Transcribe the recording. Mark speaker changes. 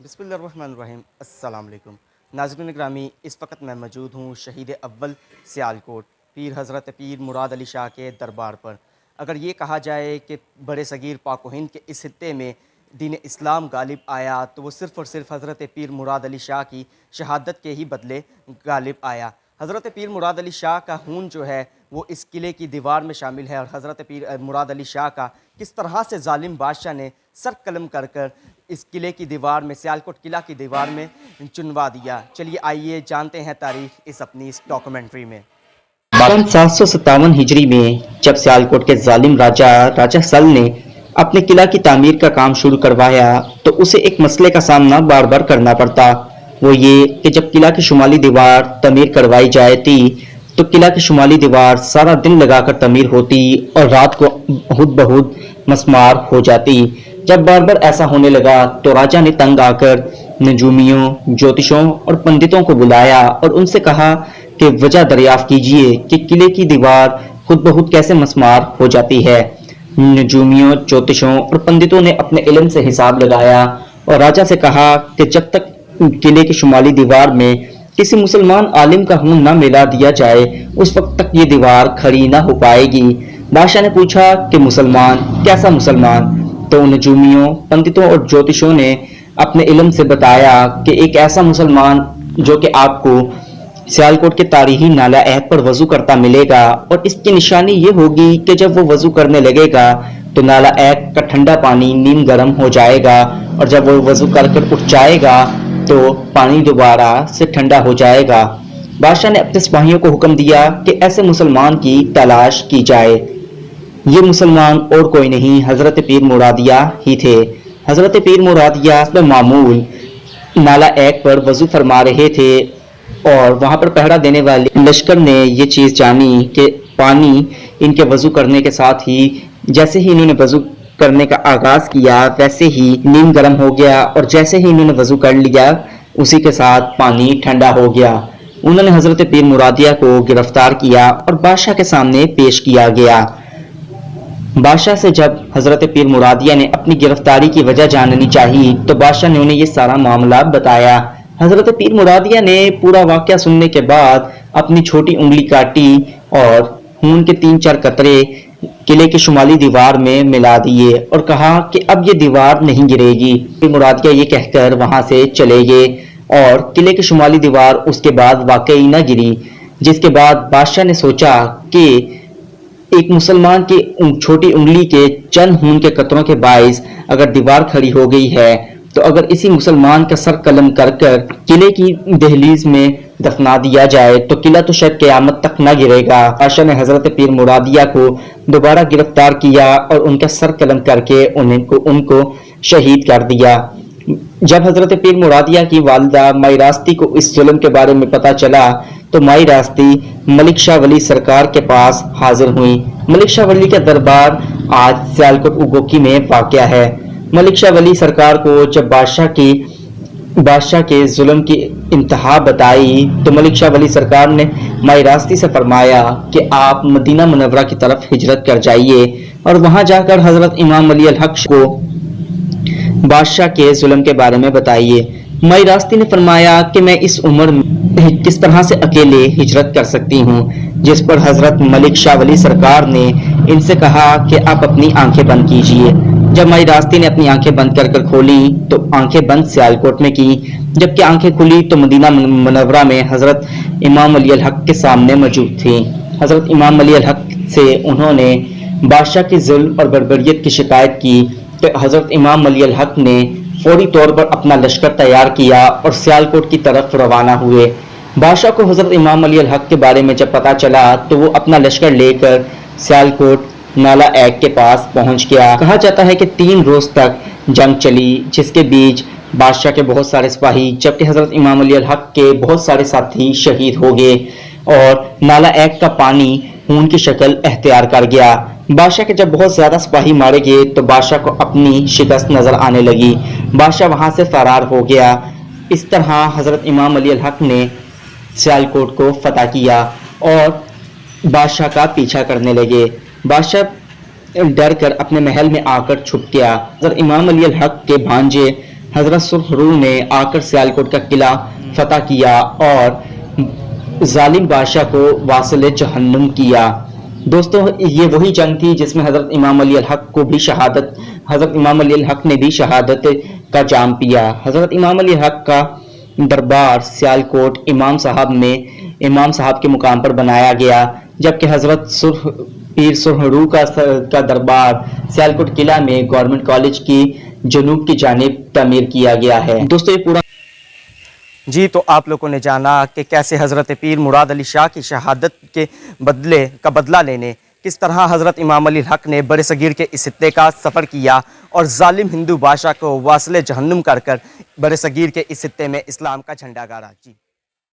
Speaker 1: بسم اللہ الرحمن الرحیم۔ السلام علیکم ناظرین گرامی، اس وقت میں موجود ہوں شہید اول سیالکوٹ پیر حضرت پیر مراد علی شاہ کے دربار پر۔ اگر یہ کہا جائے کہ برِ صغیر پاک و ہند کے اس خطے میں دین اسلام غالب آیا تو وہ صرف اور صرف حضرت پیر مراد علی شاہ کی شہادت کے ہی بدلے غالب آیا۔ حضرت پیر مراد علی شاہ کا خون جو ہے وہ اس قلعے کی دیوار میں شامل ہے، اور حضرت پیر مراد علی شاہ کا کس طرح سے ظالم بادشاہ نے سر قلم کر اس قلعے کی دیوار میں، سیالکوٹ قلعہ کی دیوار میں چنوا دیا۔ چلیے آئیے جانتے ہیں تاریخ اس ڈاکومنٹری میں۔
Speaker 2: سن 757 ہجری میں جب سیالکوٹ کے ظالم راجہ سل نے اپنے قلعہ کی تعمیر کا کام شروع کروایا تو اسے ایک مسئلے کا سامنا بار بار کرنا پڑتا، وہ یہ کہ جب قلعہ کی شمالی دیوار تعمیر کروائی جاتی تو قلعہ کی شمالی دیوار سارا دن لگا کر تعمیر ہوتی اور رات کو بہت مسمار ہو جاتی۔ جب بار بار ایسا ہونے لگا تو راجہ نے تنگ آ کر نجومیوں، جوتشوں اور پنڈتوں کو بلایا اور ان سے کہا کہ وجہ دریافت کیجئے کہ قلعے کی دیوار خود بخود کیسے مسمار ہو جاتی ہے۔ نجومیوں، جوتشوں اور پنڈتوں نے اپنے علم سے حساب لگایا اور راجہ سے کہا کہ جب تک قلعے کی شمالی دیوار میں کسی مسلمان عالم کا خون نہ ملا دیا جائے اس وقت تک یہ دیوار کھڑی نہ ہو پائے گی۔ بادشاہ نے پوچھا کہ مسلمان کیسا مسلمان؟ تو نجومیوں، پنڈتوں اور جوتشوں نے اپنے علم سے بتایا کہ ایک ایسا مسلمان جو کہ آپ کو سیالکوٹ کے تاریخی نالہ عہد پر وضو کرتا ملے گا، اور اس کی نشانی یہ ہوگی کہ جب وہ وضو کرنے لگے گا تو نالہ عہد کا ٹھنڈا پانی نیم گرم ہو جائے گا، اور جب وہ وضو کر اٹھ جائے گا تو پانی دوبارہ سے ٹھنڈا ہو جائے گا۔ بادشاہ نے اپنے سپاہیوں کو حکم دیا کہ ایسے مسلمان کی تلاش کی جائے۔ یہ مسلمان اور کوئی نہیں حضرت پیر مرادیہ ہی تھے۔ حضرت پیر مرادیہ معمول نالہ عہد پر وضو فرما رہے تھے اور وہاں پر پہرا دینے والے لشکر نے یہ چیز جانی کہ پانی ان کے وضو کرنے کے ساتھ ہی جیسے ہی انہوں نے وضو کرنے کا آغاز کیا ویسے ہی نیم گرم ہو گیا، اور جیسے ہی انہوں نے وضو کر لیا اسی کے ساتھ پانی ٹھنڈا ہو گیا۔ انہوں نے حضرت پیر مرادیہ کو گرفتار کیا اور بادشاہ کے سامنے پیش کیا گیا۔ بادشاہ سے جب حضرت پیر مرادیہ نے اپنی گرفتاری کی وجہ جاننی چاہی تو بادشاہ نے انہیں یہ سارا معاملہ بتایا۔ حضرت پیر مرادیہ نے پورا واقعہ سننے کے بعد اپنی چھوٹی انگلی کاٹی اور خون کے 3-4 قطرے قلعے کی شمالی دیوار میں ملا دیے اور کہا کہ اب یہ دیوار نہیں گرے گی۔ پیر مرادیہ یہ کہہ کر وہاں سے چلے گئے اور قلعے کی شمالی دیوار اس کے بعد واقعی نہ گری، جس کے بعد بادشاہ نے سوچا کہ ایک مسلمان کی چھوٹی انگلی کے چند خون کے قطروں کے باعث اگر دیوار کھڑی ہو گئی ہے تو اگر اسی مسلمان کا سر قلم کر قلعے کی دہلیز میں دفنا دیا جائے تو قلعہ تو شاید قیامت تک نہ گرے گا۔ بادشاہ نے حضرت پیر مرادیہ کو دوبارہ گرفتار کیا اور ان کا سر قلم کر کے ان کو شہید کر دیا۔ جب حضرت پیر مرادیہ کی والدہ مائی راستی کو اس ظلم کے بارے میں پتہ چلا تو مائی راستی ملک شاہ ولی سرکار کے پاس حاضر ہوئی۔ ملک شاہ ولی کا دربار آج سیالکوٹ اگوکی میں واقع ہے۔ ملک شاہ ولی سرکار کو جب بادشاہ کے ظلم کی انتہا بتائی تو ملک شاہ ولی سرکار نے مائی راستی سے فرمایا کہ آپ مدینہ منورہ کی طرف ہجرت کر جائیے اور وہاں جا کر حضرت امام علی الحق کو بادشاہ کے ظلم کے بارے میں بتائیے۔ مائی راستی نے فرمایا کہ میں اس عمر میں کس طرح سے اکیلے ہجرت کر سکتی ہوں، جس پر حضرت ملک شاہ ولی سرکار نے ان سے کہا کہ آپ اپنی آنکھیں بند کیجئے۔ جب مائی راستی نے اپنی آنکھیں بند کر کھولی تو آنکھیں بند سیالکوٹ میں کی، جبکہ آنکھیں کھلی تو مدینہ منورہ میں حضرت امام علی الحق کے سامنے موجود تھیں۔ حضرت امام علی الحق سے انہوں نے بادشاہ کے ظلم اور بربریت کی شکایت کی تو حضرت امام علی الحق نے فوری طور پر اپنا لشکر تیار کیا اور سیالکوٹ کی طرف روانہ ہوئے۔ بادشاہ کو حضرت امام علی الحق کے بارے میں جب پتہ چلا تو وہ اپنا لشکر لے کر سیالکوٹ نالہ عہد کے پاس پہنچ گیا۔ کہا جاتا ہے کہ 3 روز تک جنگ چلی، جس کے بیچ بادشاہ کے بہت سارے سپاہی جبکہ حضرت امام علی الحق کے بہت سارے ساتھی شہید ہو گئے اور نالہ عہد کا پانی خون کی شکل اختیار کر گیا۔ بادشاہ کے جب بہت زیادہ سپاہی مارے گئے تو بادشاہ کو اپنی شکست نظر آنے لگی، بادشاہ وہاں سے فرار ہو گیا۔ اس طرح حضرت امام علی الحق نے سیالکوٹ کو فتح کیا اور بادشاہ کا پیچھا کرنے لگے۔ بادشاہ ڈر کر اپنے محل میں آ کر چھپ گیا۔ حضرت امام علی الحق کے بھانجے حضرت سرخرو نے آ کر سیالکوٹ کا قلعہ فتح کیا اور ظالم بادشاہ کو واصل جہنم کیا۔ دوستو یہ وہی جنگ تھی جس میں حضرت امام علی الحق کو بھی حضرت امام علی الحق نے بھی شہادت کا جام پیا۔ حضرت امام علی الحق کا دربار سیالکوٹ امام صاحب کے مقام پر بنایا گیا، جبکہ حضرت پیر سرخرو کا دربار سیالکوٹ قلعہ میں گورنمنٹ کالج کی جنوب کی جانب تعمیر کیا گیا ہے۔ دوستو یہ پورا
Speaker 1: جی تو آپ لوگوں نے جانا کہ کیسے حضرت پیر مراد علی شاہ کی شہادت کے بدلہ لینے کس طرح حضرت امام علی الحق نے برِ صغیر کے اس خطے کا سفر کیا اور ظالم ہندو بادشاہ کو واصل جہنم کر برِ صغیر کے اس خطے میں اسلام کا جھنڈا گاڑا۔ جی